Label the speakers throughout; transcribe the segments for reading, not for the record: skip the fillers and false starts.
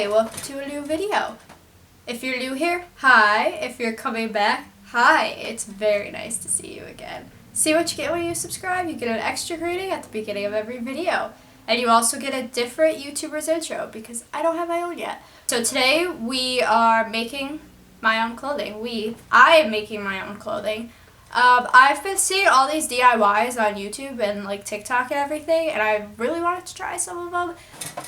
Speaker 1: Hi, welcome to a new video. If you're new here, hi. If you're coming back, hi. It's very nice to see you again. See what you get when you subscribe? You get an extra greeting at the beginning of every video. And you also get a different YouTuber's intro because I don't have my own yet. So today we are making my own clothing. I am making my own clothing. I've been seeing all these DIYs on YouTube and like TikTok and everything, and I really wanted to try some of them.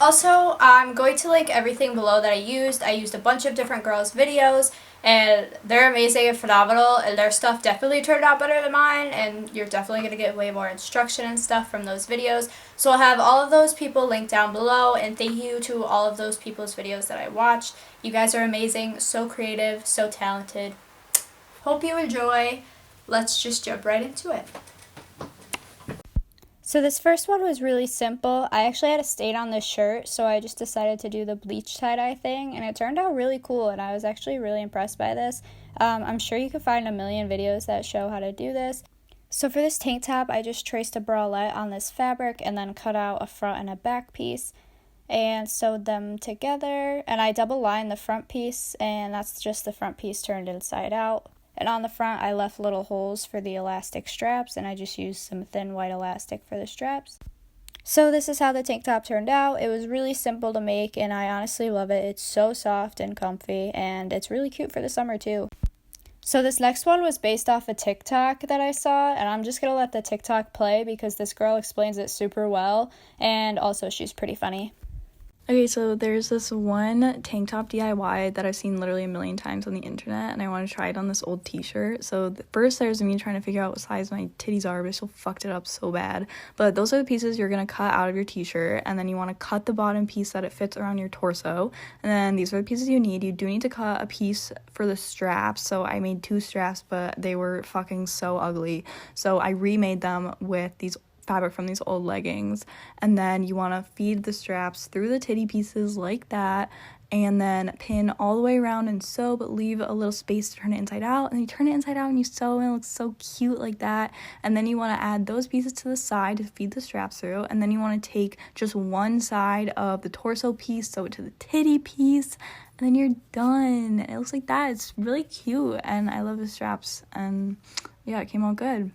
Speaker 1: Also, I'm going to link everything below that I used. I used a bunch of different girls' videos, and they're amazing and phenomenal, and their stuff definitely turned out better than mine, and you're definitely going to get way more instruction and stuff from those videos. So I'll have all of those people linked down below, and thank you to all of those people's videos that I watched. You guys are amazing, so creative, so talented. Hope you enjoy. Let's just jump right into it. So this first one was really simple. I actually had a stain on this shirt, so I just decided to do the bleach tie-dye thing, and it turned out really cool, and I was actually really impressed by this. I'm sure you could find a million videos that show how to do this. So for this tank top, I just traced a bralette on this fabric and then cut out a front and a back piece and sewed them together, and I double lined the front piece, and that's just the front piece turned inside out. And on the front, I left little holes for the elastic straps, and I just used some thin white elastic for the straps. So this is how the tank top turned out. It was really simple to make, and I honestly love it. It's so soft and comfy, and it's really cute for the summer too. So this next one was based off a TikTok that I saw, and I'm just going to let the TikTok play because this girl explains it super well, and also she's pretty funny.
Speaker 2: Okay, so there's this one tank top DIY that I've seen literally a million times on the internet, and I want to try it on this old t-shirt. So first there's me trying to figure out what size my titties are, but I still fucked it up so bad. But those are the pieces you're going to cut out of your t-shirt, and then you want to cut the bottom piece that it fits around your torso. And then these are the pieces you need. You do need to cut a piece for the straps, so I made 2 straps, but they were fucking so ugly. So I remade them with these fabric from these old leggings, and then you want to feed the straps through the titty pieces like that, and then pin all the way around and sew, but leave a little space to turn it inside out, and you turn it inside out and you sew, and it looks so cute like that. And then you want to add those pieces to the side to feed the straps through, and then you want to take just one side of the torso piece, sew it to the titty piece, and then you're done. It looks like that. It's really cute, and I love the straps, and yeah, it came out good.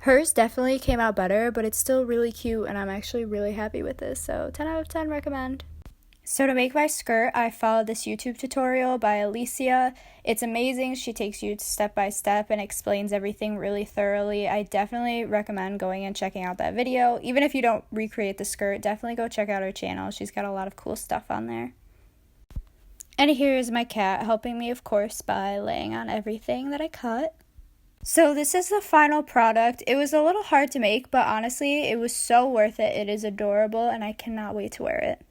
Speaker 1: Hers definitely came out better, but it's still really cute, and I'm actually really happy with this, so 10 out of 10 recommend. So to make my skirt, I followed this YouTube tutorial by Alicia. It's amazing. She takes you step by step and explains everything really thoroughly. I definitely recommend going and checking out that video. Even if you don't recreate the skirt, definitely go check out her channel. She's got a lot of cool stuff on there. And here's my cat helping me, of course, by laying on everything that I cut. So this is the final product. It was a little hard to make, but honestly, it was so worth it. It is adorable, and I cannot wait to wear it.